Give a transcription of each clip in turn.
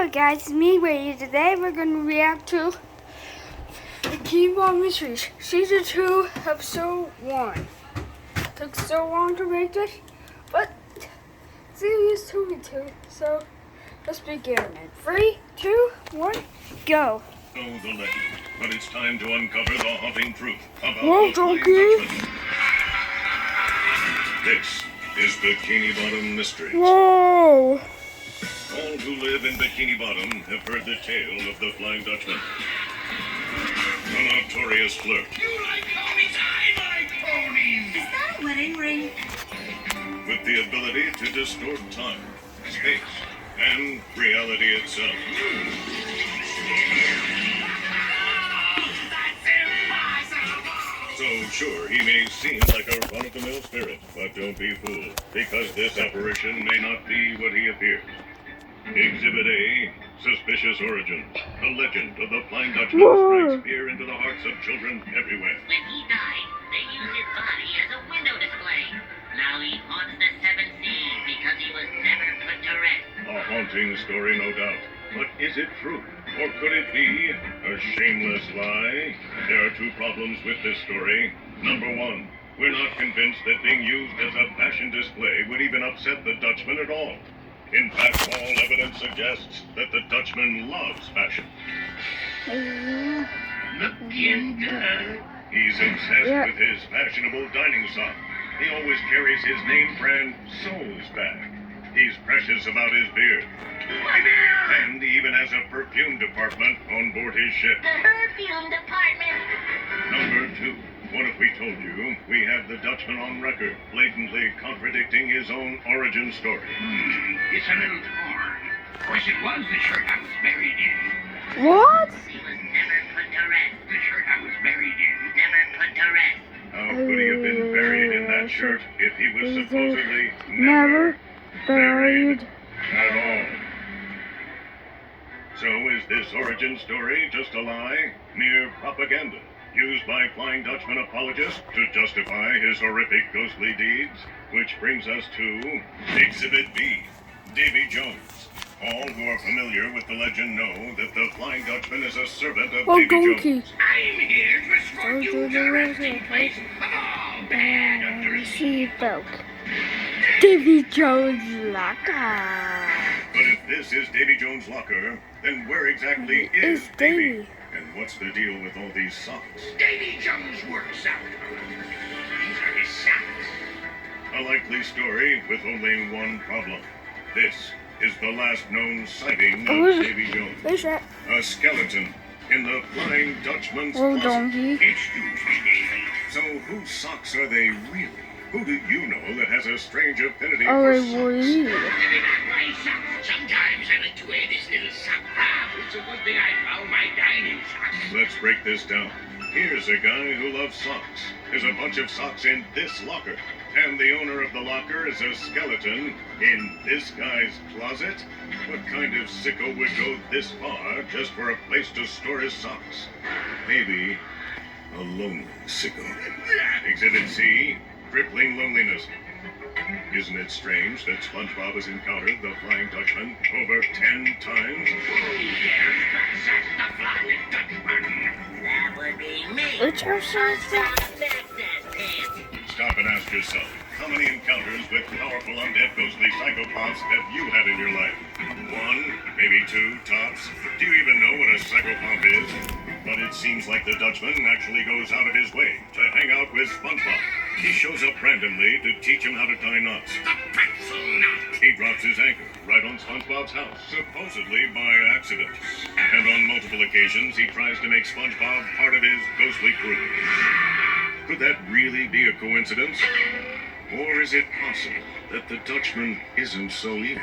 Hello guys, it's me Brady. Today we're going to react to Bikini Bottom Mysteries Season 2, Episode 1. Took so long to make this, but Series 2 and 2, so let's begin in 3, 2, 1, go! Know the legend, but it's time to uncover the haunting truth about Whoa, the Flying donkey! Dutchman. This is Bikini Bottom Mysteries. Whoa! All who live in Bikini Bottom have heard the tale of the Flying Dutchman. A notorious flirt. You like ponies, I like ponies! Is that a wedding ring? With the ability to distort time, space, and reality itself. That's impossible! So sure, he may seem like a run-of-the-mill spirit, but don't be fooled, because this apparition may not be what he appears. Exhibit A, Suspicious Origins. The legend of the Flying Dutchman strikes fear into the hearts of children everywhere. When he died, they used his body as a window display. Now he haunts the seven seas because he was never put to rest. A haunting story, no doubt. But is it true? Or could it be a shameless lie? There are two problems with this story. Number one, we're not convinced that being used as a fashion display would even upset the Dutchman at all. In fact, all evidence suggests that the Dutchman loves fashion. Looking good. He's obsessed with his fashionable dining sock. He always carries his name brand Souls bag. He's precious about his beard. My dear! And he even has a perfume department on board his ship. The perfume department. Number two, what if we told you we have the Dutchman on record, blatantly contradicting his own origin story? It's a little torn. Of course, it was the shirt I was buried in. What? He was never put to rest. The shirt I was buried in. Never put to rest. How could he have been buried in that shirt if he was supposedly Never buried. at all? So is this origin story just a lie? Mere propaganda? Used by Flying Dutchman apologists to justify his horrific ghostly deeds? Which brings us to Exhibit B, Davy Jones. All who are familiar with the legend know that the Flying Dutchman is a servant of Davy donkey! Jones. I'm here to escort you to the resting place of all bad actors. Seatbelt. Davy Jones locker. But if this is Davy Jones' locker, then where exactly is Is Davy? Davy? And what's the deal with all these socks? Davy Jones works out. These are his socks. A likely story with only one problem. This is the last known sighting of Davy Jones. Where's that? A skeleton in the Flying Dutchman's Oh, closet. donkey. Excuse me, Davy. So whose socks are they really? Who do you know that has a strange affinity Oh, for I socks? believe. They're not my socks. Sometimes I like to wear this little sock wrap. It's a good thing I found my dining socks. Let's break this down. Here's a guy who loves socks. There's a bunch of socks in this locker. And the owner of the locker is a skeleton in this guy's closet? What kind of sicko would go this far just for a place to store his socks? Maybe a lonely sicko. Exhibit C, crippling loneliness. Isn't it strange that SpongeBob has encountered the Flying Dutchman over 10 times? The Flying Dutchman. That would be me. Which are Access so pants. Stop and ask yourself, how many encounters with powerful undead ghostly psychopaths have you had in your life? One, maybe two, tops. Do you even know what a psychopath is? But it seems like the Dutchman actually goes out of his way to hang out with SpongeBob. He shows up randomly to teach him how to tie knots. The pretzel knot. He drops his anchor right on SpongeBob's house, supposedly by accident. And on multiple occasions, he tries to make SpongeBob part of his ghostly crew. Could that really be a coincidence? Or is it possible that the Dutchman isn't so evil?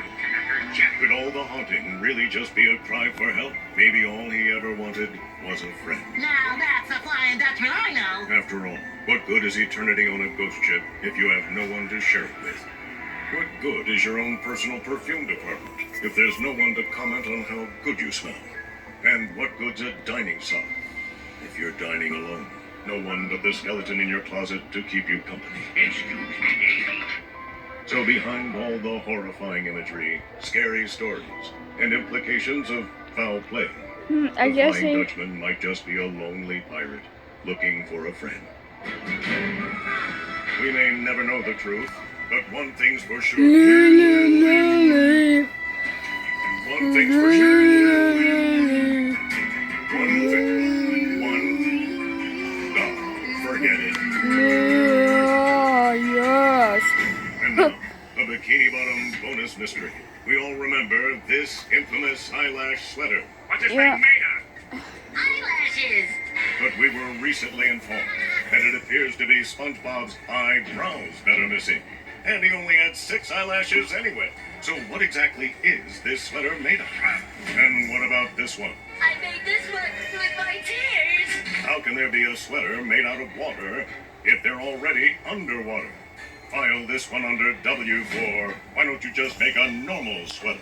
Could all the haunting really just be a cry for help? Maybe all he ever wanted was a friend. Now that's the Flying Dutchman I know. After all, what good is eternity on a ghost ship if you have no one to share it with? What good is your own personal perfume department if there's no one to comment on how good you smell? And what good's a dining sock if you're dining alone? No one but the skeleton in your closet to keep you company. Excuse me, Davy. So behind all the horrifying imagery, scary stories, and implications of foul play, I the guess Flying he... Dutchman might just be a lonely pirate looking for a friend. We may never know the truth, but one thing's for sure. One thing's for sure. Forget it. Yes. And now, a Bikini Bottom bonus mystery. We all remember this infamous eyelash sweater. What's this Yeah. thing made of? Eyelashes! But we were recently informed that it appears to be SpongeBob's eyebrows that are missing. And he only had 6 eyelashes anyway. So what exactly is this sweater made of? And what about this one? I made this one with my tears! How can there be a sweater made out of water if they're already underwater? File this one under W for why don't you just make a normal sweater?